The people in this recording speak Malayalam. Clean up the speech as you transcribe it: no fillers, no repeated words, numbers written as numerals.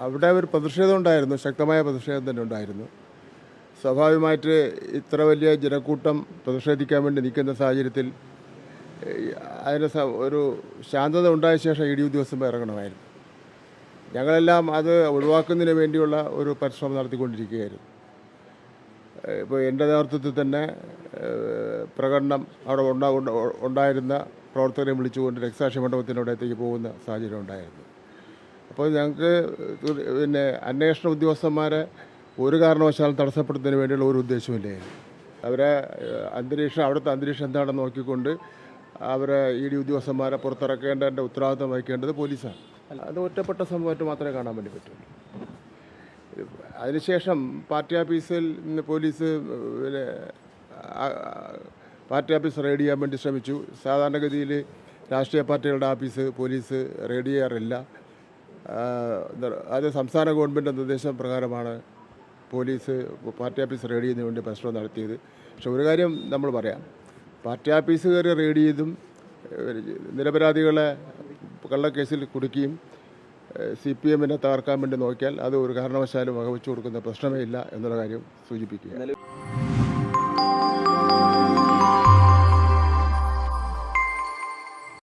അവിടെ ഒരു പ്രതിഷേധം ഉണ്ടായിരുന്നു, ശക്തമായ പ്രതിഷേധം തന്നെ ഉണ്ടായിരുന്നു. സ്വാഭാവികമായിട്ട് ഇത്ര വലിയ ജനക്കൂട്ടം പ്രതിഷേധിക്കാൻ വേണ്ടി നിൽക്കുന്ന സാഹചര്യത്തിൽ അതിന് ഒരു ശാന്തത ഉണ്ടായ ശേഷം ഇ ഡി ഉദ്യോഗസ്ഥന്മാർ ഇറങ്ങണമായിരുന്നു. ഞങ്ങളെല്ലാം അത് ഒഴിവാക്കുന്നതിന് വേണ്ടിയുള്ള ഒരു പരിശ്രമം നടത്തിക്കൊണ്ടിരിക്കുകയായിരുന്നു. ഇപ്പോൾ എൻ്റെ നേതൃത്വത്തിൽ തന്നെ പ്രകടനം അവിടെ ഉണ്ടായിരുന്ന പ്രവർത്തകരെ വിളിച്ചുകൊണ്ട് രക്തസാക്ഷി മണ്ഡപത്തിനോടത്തേക്ക് പോകുന്ന സാഹചര്യം ഉണ്ടായിരുന്നു. അപ്പോൾ ഞങ്ങൾക്ക് പിന്നെ അന്വേഷണ ഉദ്യോഗസ്ഥന്മാരെ ഒരു കാരണവശാലും തടസ്സപ്പെടുത്തുന്നതിന് വേണ്ടിയുള്ള ഒരു ഉദ്ദേശമില്ലായിരുന്നു. അവരെ അവിടുത്തെ അന്തരീക്ഷം എന്താണെന്ന് നോക്കിക്കൊണ്ട് അവരെ ഇ ഡി ഉദ്യോഗസ്ഥന്മാരെ പുറത്തിറക്കേണ്ടതിൻ്റെ ഉത്തരവാദിത്തം വഹിക്കേണ്ടത് പോലീസാണ്. അത് ഒറ്റപ്പെട്ട സംഭവമായിട്ട് മാത്രമേ കാണാൻ വേണ്ടി പറ്റുള്ളൂ. അതിനുശേഷം പാർട്ടി ഓഫീസിൽ പോലീസ് പിന്നെ പാർട്ടി ഓഫീസ് റെയ്ഡ് ചെയ്യാൻ വേണ്ടി ശ്രമിച്ചു. സാധാരണഗതിയിൽ രാഷ്ട്രീയ പാർട്ടികളുടെ ഓഫീസ് പോലീസ് റെയ്ഡ് ചെയ്യാറില്ല. അത് സംസ്ഥാന ഗവൺമെൻറ് നിർദ്ദേശം പ്രകാരമാണ് പോലീസ് പാർട്ടി ഓഫീസ് റെയ്ഡ് ചെയ്യുന്നതിന് വേണ്ടി പരിശ്രമം നടത്തിയത്. പക്ഷെ ഒരു കാര്യം നമ്മൾ പറയാം, പാർട്ടി ഓഫീസ് കയറി റെയ്ഡ് ചെയ്തും നിരപരാധികളെ കള്ളക്കേസിൽ കുടുക്കിയും CPM-നെ തകർക്കാൻ വേണ്ടി നോക്കിയാൽ അത് ഒരു കാരണവശാലും വകവെച്ചു കൊടുക്കുന്ന പ്രശ്നമേ ഇല്ല എന്നുള്ള കാര്യം സൂചിപ്പിക്കുക.